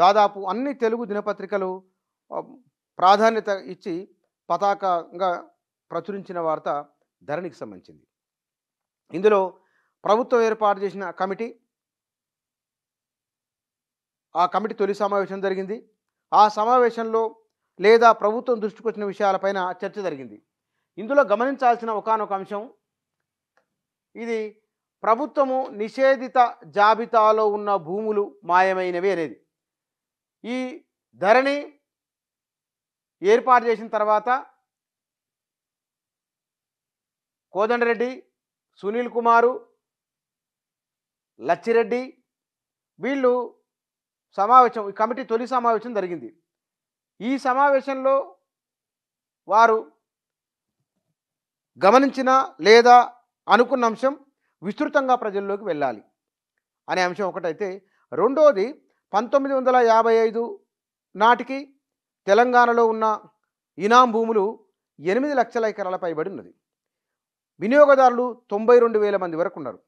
దాదాపు అన్ని తెలుగు దినపత్రికలు ఆహ్, ప్రాధాన్యత ఇచ్చి పతాకంగా ప్రచురించిన వార్త ధరణికి సంబంధించింది. ఇందులో ప్రభుత్వం ఏర్పాటు చేసిన కమిటీ, ఆ కమిటీ తొలి సమావేశం జరిగింది. ఆ సమావేశంలో లేదా ప్రభుత్వం దృష్టికొచ్చిన విషయాలపైన చర్చ జరిగింది. ఇందులో గమనించాల్సిన ఒకానొక అంశం, ఇది ప్రభుత్వము నిషేధిత జాబితాలో ఉన్న భూములు మాయమైనవి అనేది. ఈ ధరణి ఏర్పాటు చేసిన తర్వాత కోదండరెడ్డి, సునీల్ కుమారు, లచ్చిరెడ్డి వీళ్ళు ఈ కమిటీ తొలి సమావేశం జరిగింది. ఈ సమావేశంలో వారు గమనించిన లేదా అనుకున్న అంశం విస్తృతంగా ప్రజల్లోకి వెళ్ళాలి అనే అంశం ఒకటైతే, రెండోది 1955 నాటికి తెలంగాణలో ఉన్న ఇనాం భూములు 8 లక్షల ఎకరాల పైబడి ఉన్నది. వినియోగదారులు 92,000 మంది వరకు ఉన్నారు.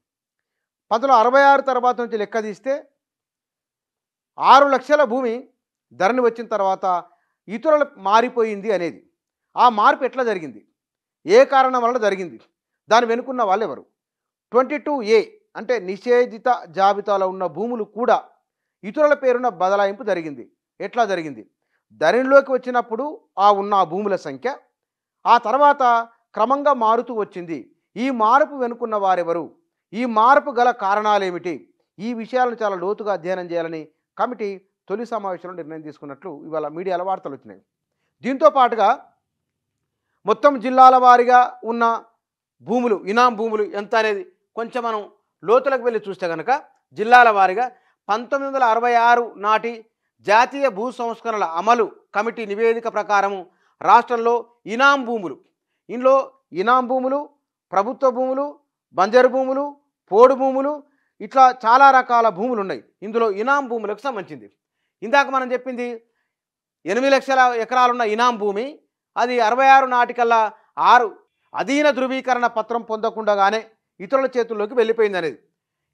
1966 తర్వాత నుంచి లెక్క తీస్తే 6 లక్షల భూమి ధరణి వచ్చిన తర్వాత ఇతరులు మారిపోయింది అనేది. ఆ మార్పు ఎట్లా జరిగింది, ఏ కారణం వల్ల జరిగింది, దాని వెనుకున్న వాళ్ళు ఎవరు? 22A అంటే నిషేధిత జాబితాలో ఉన్న భూములు కూడా ఇతరుల పేరున బదలాయింపు జరిగింది. ఎట్లా జరిగింది? ధరణిలోకి వచ్చినప్పుడు ఉన్న భూముల సంఖ్య ఆ తర్వాత క్రమంగా మారుతూ వచ్చింది. ఈ మార్పు వెనుకున్న వారెవరు, ఈ మార్పు గల కారణాలేమిటి, ఈ విషయాలను చాలా లోతుగా అధ్యయనం చేయాలని కమిటీ తొలి సమావేశంలో నిర్ణయం తీసుకున్నట్లు ఇవాళ మీడియాలో వార్తలు వచ్చినాయి. దీంతో పాటుగా మొత్తం జిల్లాల వారీగా ఉన్న భూములు, ఇనాం భూములు ఎంత అనేది కొంచెం మనం లోతులకు వెళ్ళి చూస్తే కనుక జిల్లాల వారీగా 1966 నాటి జాతీయ భూ సంస్కరణల అమలు కమిటీ నివేదిక ప్రకారము రాష్ట్రంలో ఇనాం భూములు, ఇందులో ఇనాం భూములు, ప్రభుత్వ భూములు, బంజరు భూములు, పోడు భూములు, ఇట్లా చాలా రకాల భూములు ఉన్నాయి. ఇందులో ఇనాం భూములకు సంబంధించింది. ఇందాక మనం చెప్పింది 8 లక్షల ఎకరాలున్న ఇనాం భూమి, అది 66 నాటికల్లా 6 అధీన ధృవీకరణ పత్రం పొందకుండానే ఇతరుల చేతుల్లోకి వెళ్ళిపోయింది అనేది.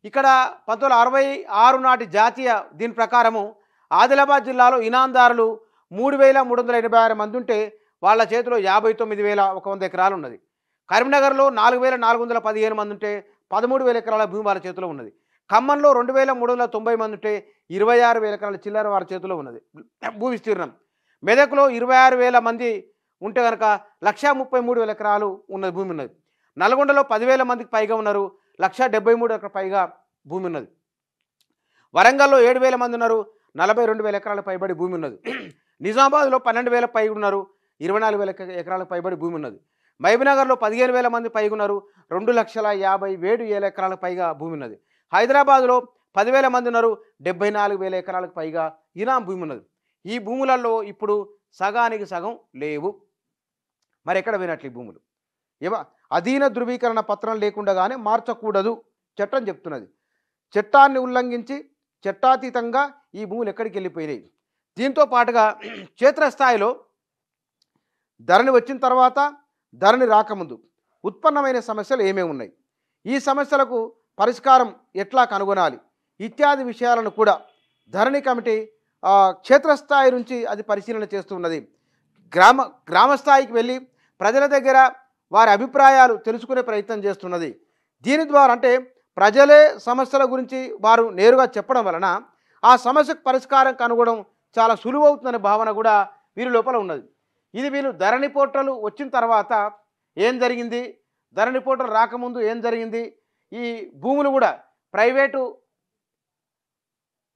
ఇక్కడ 1966 నాటి జాతీయ దీని ప్రకారము ఆదిలాబాద్ జిల్లాలో ఇనాందారులు 3,386 మంది ఉంటే వాళ్ళ చేతిలో 59,100 ఎకరాలు ఉన్నది. కరీంనగర్లో 4,415 మంది ఉంటే 13,000 ఎకరాల భూమి వాళ్ళ చేతిలో ఉన్నది. ఖమ్మంలో 2,390 మంది ఉంటే 26,000 ఎకరాల చిల్లర వారి చేతిలో ఉన్నది భూ విస్తీర్ణం. మెదక్లో 26,000 మంది ఉంటే కనుక 1,33,000 ఎకరాలు ఉన్నది భూమి ఉన్నది. నల్గొండలో 10,000 మందికి పైగా ఉన్నారు, 1,73,000 పైగా భూమి ఉన్నది. వరంగల్లో 7,000 మంది ఉన్నారు, 42,000 ఎకరాలకు పైబడి భూమి ఉన్నది. నిజామాబాద్లో 12,000 పైగా ఉన్నారు, 24,000 ఎకరాలకు పైబడి భూమి ఉన్నది. మహబూబ్నగర్లో 15,000 మంది పైగా ఉన్నారు, 2,57,000 ఎకరాలకు పైగా భూమి ఉన్నది. హైదరాబాద్లో 10,000 మంది ఉన్నారు, 74,000 ఎకరాలకు పైగా ఇనాం భూమి ఉన్నది. ఈ భూములలో ఇప్పుడు సగానికి సగం లేవు. మరి ఎక్కడ పోయినట్లు ఈ భూములు? అధీన ధృవీకరణ పత్రం లేకుండానే మార్చకూడదు చట్టం చెప్తున్నది. చట్టాన్ని ఉల్లంఘించి చట్టాతీతంగా ఈ భూములు ఎక్కడికి వెళ్ళిపోయినాయి? దీంతో పాటుగా క్షేత్రస్థాయిలో ధరణి వచ్చిన తర్వాత, ధరణి రాకముందు ఉత్పన్నమైన సమస్యలు ఏమేమి ఉన్నాయి, ఈ సమస్యలకు పరిష్కారం ఎట్లా కనుగొనాలి ఇత్యాది విషయాలను కూడా ధరణి కమిటీ క్షేత్రస్థాయి నుంచి అది పరిశీలన చేస్తున్నది. గ్రామస్థాయికి వెళ్ళి ప్రజల దగ్గర వారి అభిప్రాయాలు తెలుసుకునే ప్రయత్నం చేస్తున్నది. దీని ద్వారా అంటే ప్రజలే సమస్యల గురించి వారు నేరుగా చెప్పడం వలన ఆ సమస్యకు పరిష్కారం కనుగొనడం చాలా సులువవుతుందనే భావన కూడా వీరి లోపల ఉన్నది. ఇది వీళ్ళు ధరణి పోర్టల్ వచ్చిన తర్వాత ఏం జరిగింది, ధరణి పోర్టల్ రాకముందు ఏం జరిగింది, ఈ భూములు కూడా ప్రైవేటు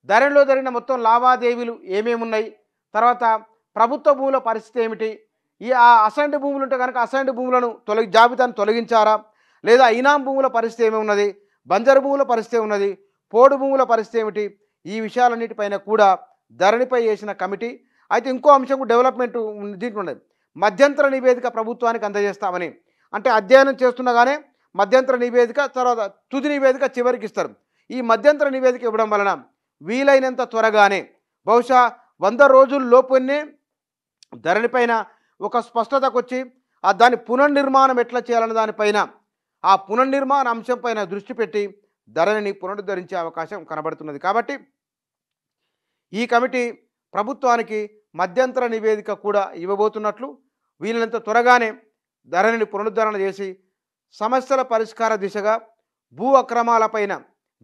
ధరణిలో జరిగిన మొత్తం లావాదేవీలు ఏమేమి ఉన్నాయి, తర్వాత ప్రభుత్వ భూముల పరిస్థితి ఏమిటి, ఈ అసైన్డ్ భూములు ఉంటే కనుక అసైన్డ్ భూములను జాబితాను తొలగించారా, లేదా ఇనాం భూముల పరిస్థితి ఏమి ఉన్నది, బంజరు భూముల పరిస్థితి ఉన్నది, పోడు భూముల పరిస్థితి ఏమిటి, ఈ విషయాలన్నిటిపైన కూడా ధరణిపై చేసిన కమిటీ. అయితే ఇంకో అంశం డెవలప్మెంట్ దీంట్లో ఉన్నది, మధ్యంతర నివేదిక ప్రభుత్వానికి అందజేస్తామని. అంటే అధ్యయనం చేస్తుండగానే మధ్యంతర నివేదిక, తర్వాత తుది నివేదిక చివరికి ఇస్తారు. ఈ మధ్యంతర నివేదిక ఇవ్వడం వలన వీలైనంత త్వరగానే, బహుశా 100 రోజుల్లోపునే ధరణిపైన ఒక స్పష్టతకు వచ్చి దాని పునర్నిర్మాణం ఎట్లా చేయాలన్న దానిపైన, ఆ పునర్నిర్మాణ అంశంపైన దృష్టి పెట్టి ధరణిని పునరుద్ధరించే అవకాశం కనబడుతున్నది. కాబట్టి ఈ కమిటీ ప్రభుత్వానికి మధ్యంతర నివేదిక కూడా ఇవ్వబోతున్నట్లు, వీలైనంత త్వరగానే ధరణిని పునరుద్ధరణ చేసి సమస్యల పరిష్కార దిశగా భూ అక్రమాలపైన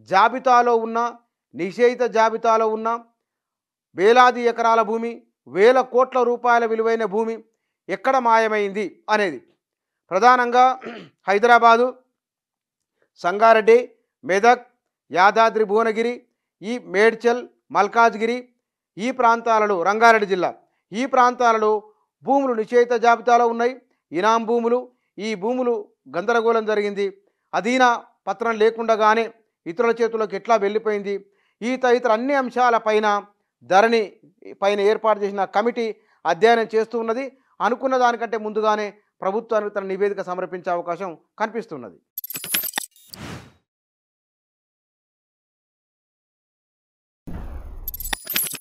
జాబితాలో ఉన్న, నిషేధిత జాబితాలో ఉన్న వేలాది ఎకరాల భూమి, వేల కోట్ల రూపాయల విలువైన భూమి ఎక్కడ మాయమైంది అనేది ప్రధానంగా హైదరాబాదు, సంగారెడ్డి, మెదక్, యాదాద్రి భువనగిరి, ఈ మేడ్చల్, మల్కాజ్గిరి ఈ ప్రాంతాలలో, రంగారెడ్డి జిల్లా ఈ ప్రాంతాలలో భూములు నిషేధిత జాబితాలో ఉన్నాయి. ఇనాం భూములు, ఈ భూములు గందరగోళం జరిగింది. అధీన పత్రం లేకుండానే ఇతరుల చేతుల్లోకి ఎట్లా వెళ్ళిపోయింది, ఈ తదితర అన్ని అంశాలపైన ధరణి పైన ఏర్పాటు చేసిన కమిటీ అధ్యయనం చేస్తూ ఉన్నది. అనుకున్న దానికంటే ముందుగానే ప్రభుత్వానికి తన నివేదిక సమర్పించే అవకాశం కనిపిస్తున్నది.